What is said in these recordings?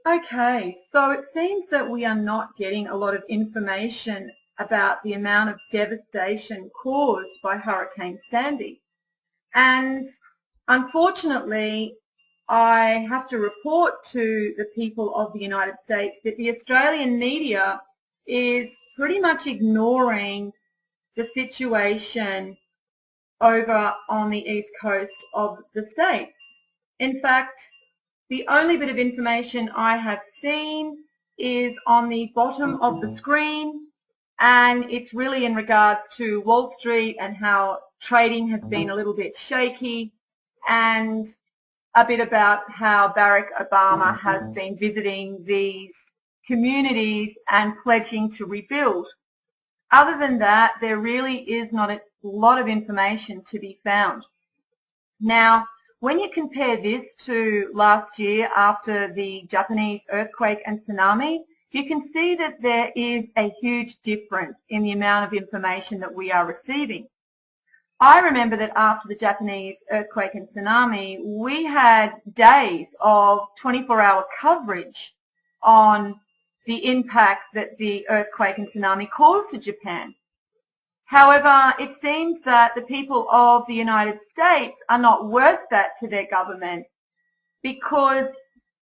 Okay, so it seems that we are not getting a lot of information about the amount of devastation caused by Hurricane Sandy. And unfortunately, I have to report to the people of the United States that the Australian media is pretty much ignoring the situation over on the east coast of the States. In fact, the only bit of information I have seen is on the bottom of the screen, and it's really in regards to Wall Street and how trading has been a little bit shaky, and a bit about how Barack Obama has been visiting these communities and pledging to rebuild. Other than that, there really is not a lot of information to be found. Now, when you compare this to last year after the Japanese earthquake and tsunami, you can see that there is a huge difference in the amount of information that we are receiving. I remember that after the Japanese earthquake and tsunami, we had days of 24-hour coverage on the impact that the earthquake and tsunami caused to Japan. However, it seems that the people of the United States are not worth that to their government because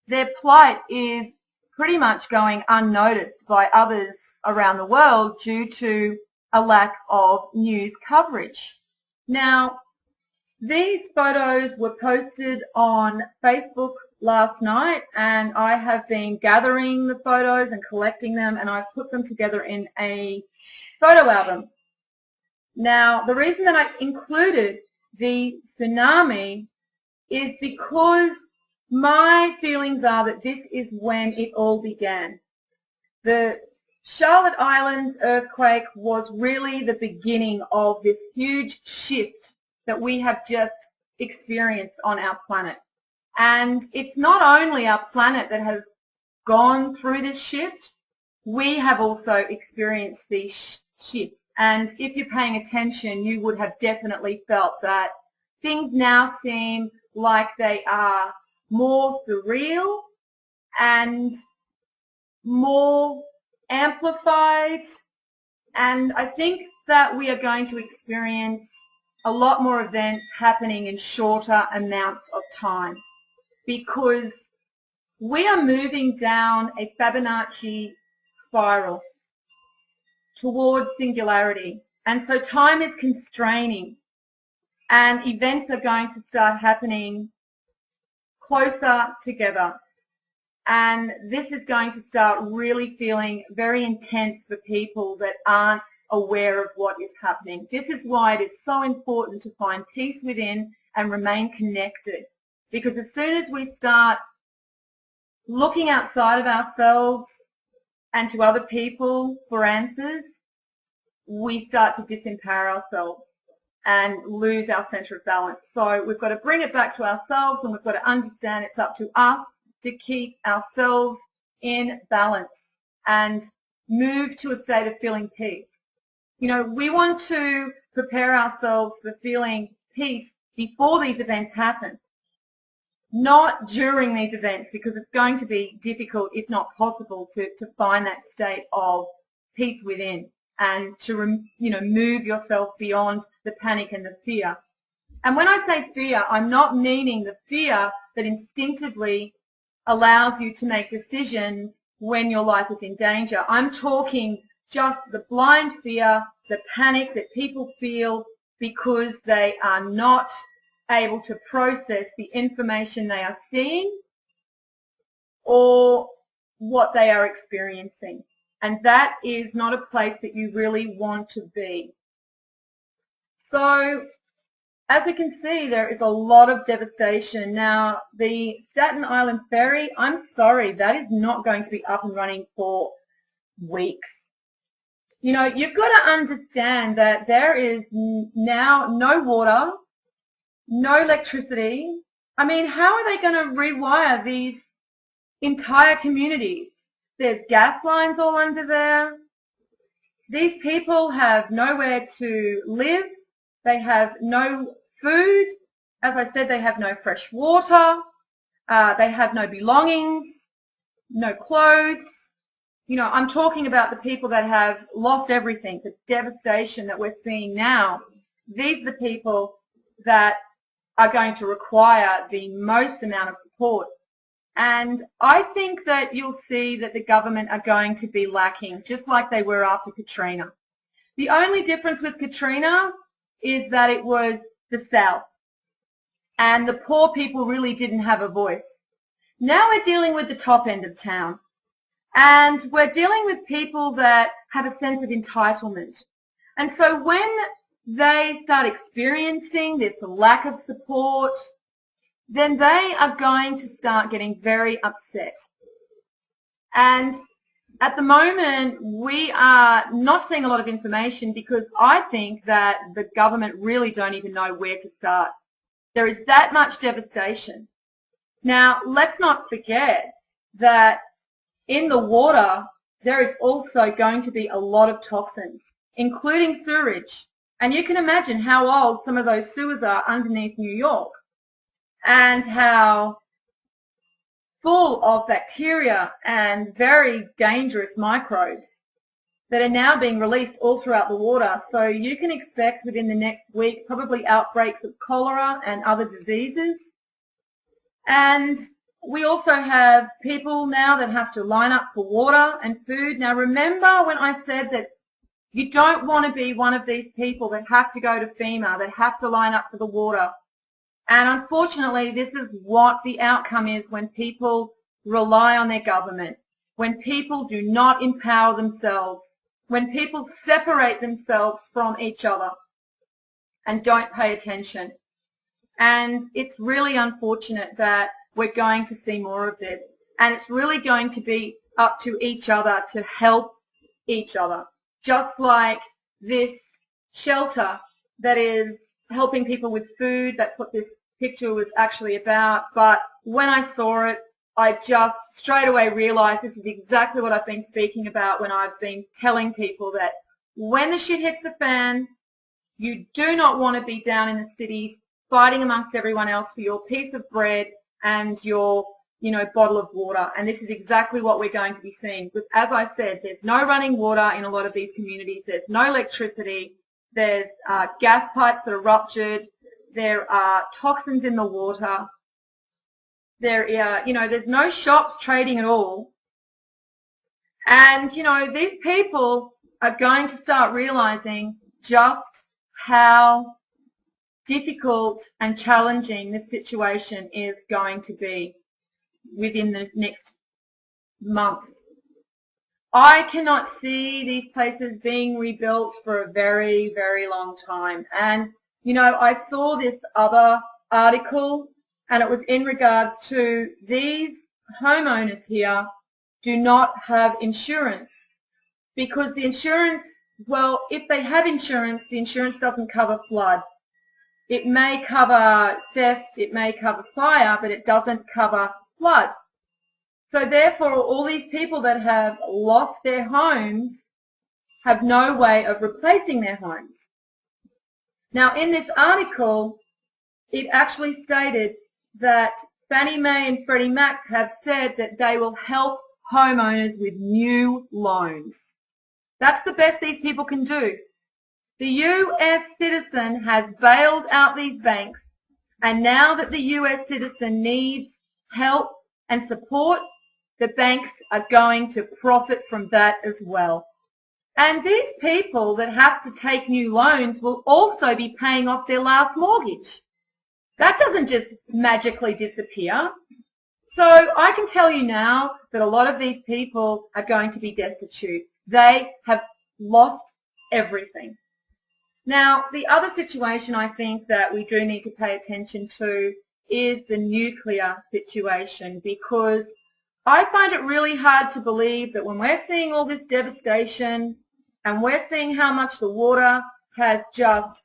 their plight is pretty much going unnoticed by others around the world due to a lack of news coverage. Now, these photos were posted on Facebook last night, and I have been gathering the photos and collecting them, and I've put them together in a photo album. Now, the reason that I included the tsunami is because my feelings are that this is when it all began. The Charlotte Islands earthquake was really the beginning of this huge shift that we have just experienced on our planet. And it's not only our planet that has gone through this shift, we have also experienced these shifts. And if you're paying attention, you would have definitely felt that things now seem like they are more surreal and more amplified. And I think that we are going to experience a lot more events happening in shorter amounts of time because we are moving down a Fibonacci spiral towards singularity, and so time is constraining and events are going to start happening closer together, and this is going to start really feeling very intense for people that aren't aware of what is happening. This is why it is so important to find peace within and remain connected, because as soon as we start looking outside of ourselves and to other people for answers, we start to disempower ourselves and lose our center of balance. So we've got to bring it back to ourselves, and we've got to understand it's up to us to keep ourselves in balance and move to a state of feeling peace. You know, we want to prepare ourselves for feeling peace before these events happen, not during these events, because it's going to be difficult, if not possible, to find that state of peace within and to, move yourself beyond the panic and the fear. And when I say fear, I'm not meaning the fear that instinctively allows you to make decisions when your life is in danger. I'm talking just the blind fear, the panic that people feel because they are not able to process the information they are seeing or what they are experiencing. And that is not a place that you really want to be. So, as we can see, there is a lot of devastation. Now, the Staten Island ferry, I'm sorry, that is not going to be up and running for weeks. You know, you've got to understand that there is now no water, no electricity. I mean, how are they going to rewire these entire communities? There's gas lines all under there. These people have nowhere to live. They have no food. As I said, they have no fresh water. They have no belongings. no clothes. You know, I'm talking about the people that have lost everything, the devastation that we're seeing now. These are the people that are going to require the most amount of support. And I think that you'll see that the government are going to be lacking, just like they were after Katrina. The only difference with Katrina is that it was the South, and the poor people really didn't have a voice. Now we're dealing with the top end of town, and we're dealing with people that have a sense of entitlement. And so when they start experiencing this lack of support, then they are going to start getting very upset. And at the moment, we are not seeing a lot of information because I think that the government really don't even know where to start. There is that much devastation. Now, let's not forget that in the water, there is also going to be a lot of toxins, including sewage. And you can imagine how old some of those sewers are underneath New York, and how full of bacteria and very dangerous microbes that are now being released all throughout the water. So you can expect within the next week probably outbreaks of cholera and other diseases. And we also have people now that have to line up for water and food. Now remember when I said that you don't want to be one of these people that have to go to FEMA, that have to line up for the water. And unfortunately, this is what the outcome is when people rely on their government, when people do not empower themselves, when people separate themselves from each other and don't pay attention. And it's really unfortunate that we're going to see more of this. And it's really going to be up to each other to help each other. Just like this shelter that is helping people with food, that's what this picture was actually about. But when I saw it, I just straight away realized this is exactly what I've been speaking about when I've been telling people that when the shit hits the fan, you do not want to be down in the cities fighting amongst everyone else for your piece of bread and your, bottle of water. And this is exactly what we're going to be seeing. Because as I said, there's no running water in a lot of these communities. There's no electricity. There's gas pipes that are ruptured. There are toxins in the water. There's no shops trading at all. And, these people are going to start realizing just how difficult and challenging this situation is going to be within the next months. I cannot see these places being rebuilt for a very, very long time. And, I saw this other article, and it was in regards to these homeowners here do not have insurance because the insurance, well, if they have insurance, the insurance doesn't cover flood. It may cover theft, it may cover fire, but it doesn't cover flood. So therefore, all these people that have lost their homes have no way of replacing their homes. Now, in this article, it actually stated that Fannie Mae and Freddie Mac have said that they will help homeowners with new loans. That's the best these people can do. The U.S. citizen has bailed out these banks, and now that the U.S. citizen needs help and support, the banks are going to profit from that as well. And these people that have to take new loans will also be paying off their last mortgage. That doesn't just magically disappear. So I can tell you now that a lot of these people are going to be destitute. They have lost everything. Now, the other situation I think that we do need to pay attention to is the nuclear situation, because I find it really hard to believe that when we're seeing all this devastation and we're seeing how much the water has just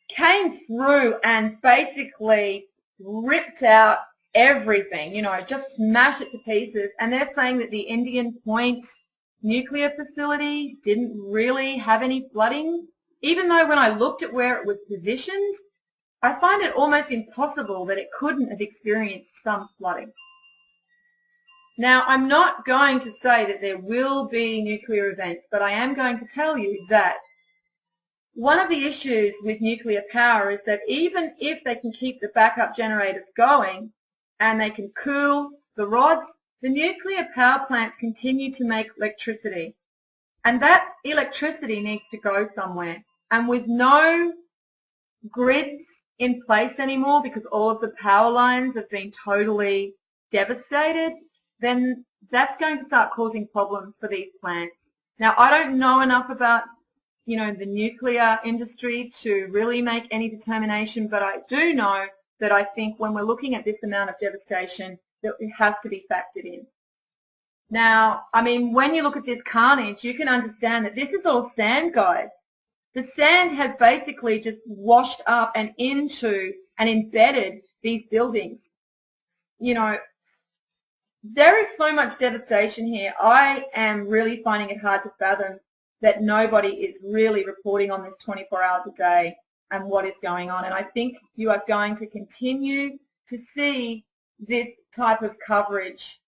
came through and basically ripped out everything, just smashed it to pieces, and they're saying that the Indian Point nuclear facility didn't really have any flooding, even though when I looked at where it was positioned, I find it almost impossible that it couldn't have experienced some flooding. Now, I'm not going to say that there will be nuclear events, but I am going to tell you that one of the issues with nuclear power is that even if they can keep the backup generators going and they can cool the rods, the nuclear power plants continue to make electricity. And that electricity needs to go somewhere. And with no grids in place anymore because all of the power lines have been totally devastated, then that's going to start causing problems for these plants. Now, I don't know enough about, the nuclear industry to really make any determination, but I do know that I think when we're looking at this amount of devastation, that it has to be factored in. Now, I mean, when you look at this carnage, you can understand that this is all sand, guys. The sand has basically just washed up and into and embedded these buildings. There is so much devastation here. I am really finding it hard to fathom that nobody is really reporting on this 24 hours a day and what is going on. And I think you are going to continue to see this type of coverage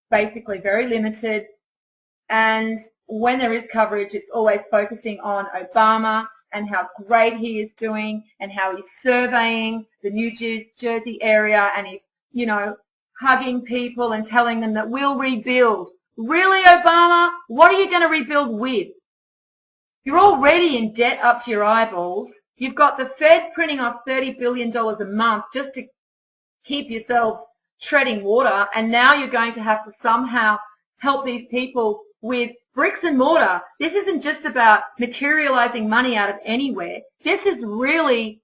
basically very limited. And when there is coverage, it's always focusing on Obama and how great he is doing and how he's surveying the New Jersey area and he's, hugging people and telling them that we'll rebuild. Really, Obama? What are you going to rebuild with? You're already in debt up to your eyeballs. You've got the Fed printing off $30 billion a month just to keep yourselves treading water, and now you're going to have to somehow help these people with bricks and mortar. This isn't just about materializing money out of anywhere. This is really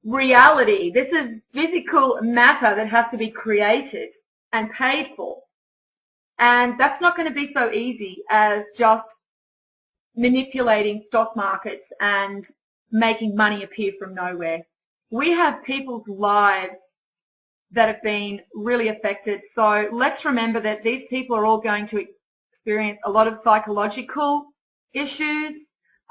reality. This is physical matter that has to be created and paid for. And that's not going to be so easy as just manipulating stock markets and making money appear from nowhere. We have people's lives that have been really affected. So let's remember that these people are all going to experience a lot of psychological issues.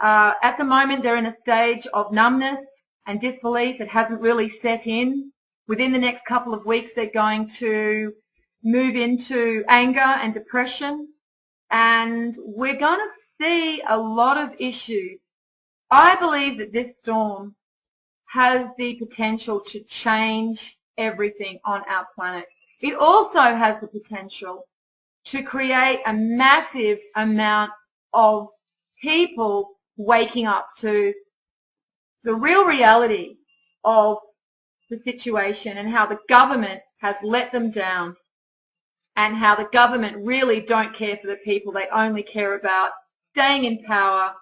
At the moment, they're in a stage of numbness and disbelief. It hasn't really set in. Within the next couple of weeks, they're going to move into anger and depression. And we're going to see a lot of issues. I believe that this storm has the potential to change everything on our planet. It also has the potential to create a massive amount of people waking up to the real reality of the situation and how the government has let them down and how the government really don't care for the people. They only care about staying in power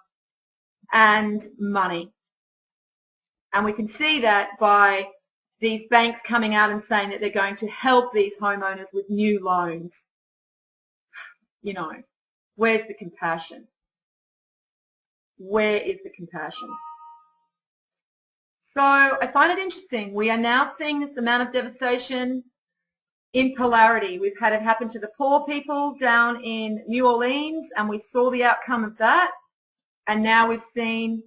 and money. And we can see that by these banks coming out and saying that they're going to help these homeowners with new loans. Where's the compassion? Where is the compassion? So I find it interesting. We are now seeing this amount of devastation in polarity. We've had it happen to the poor people down in New Orleans, and we saw the outcome of that. And now we've seen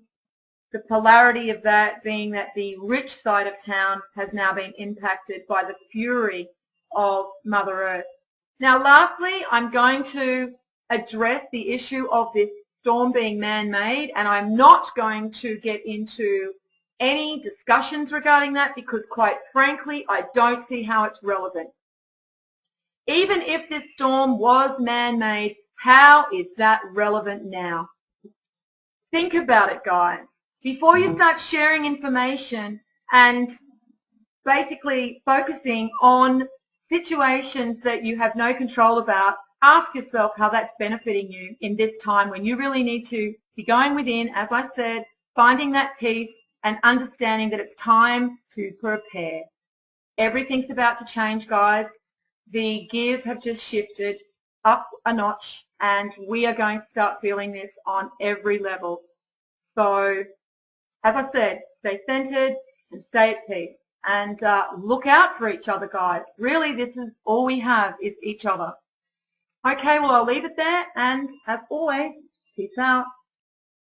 the polarity of that being that the rich side of town has now been impacted by the fury of Mother Earth. Now, lastly, I'm going to address the issue of this storm being man-made, and I'm not going to get into any discussions regarding that because, quite frankly, I don't see how it's relevant. Even if this storm was man-made, how is that relevant now? Think about it, guys. Before you start sharing information and basically focusing on situations that you have no control about, ask yourself how that's benefiting you in this time when you really need to be going within, as I said, finding that peace and understanding that it's time to prepare. Everything's about to change, guys. The gears have just shifted up a notch, and we are going to start feeling this on every level. So, as I said, stay centered and stay at peace. And look out for each other, guys. Really, this is all we have is each other. Okay, well, I'll leave it there. And as always, peace out.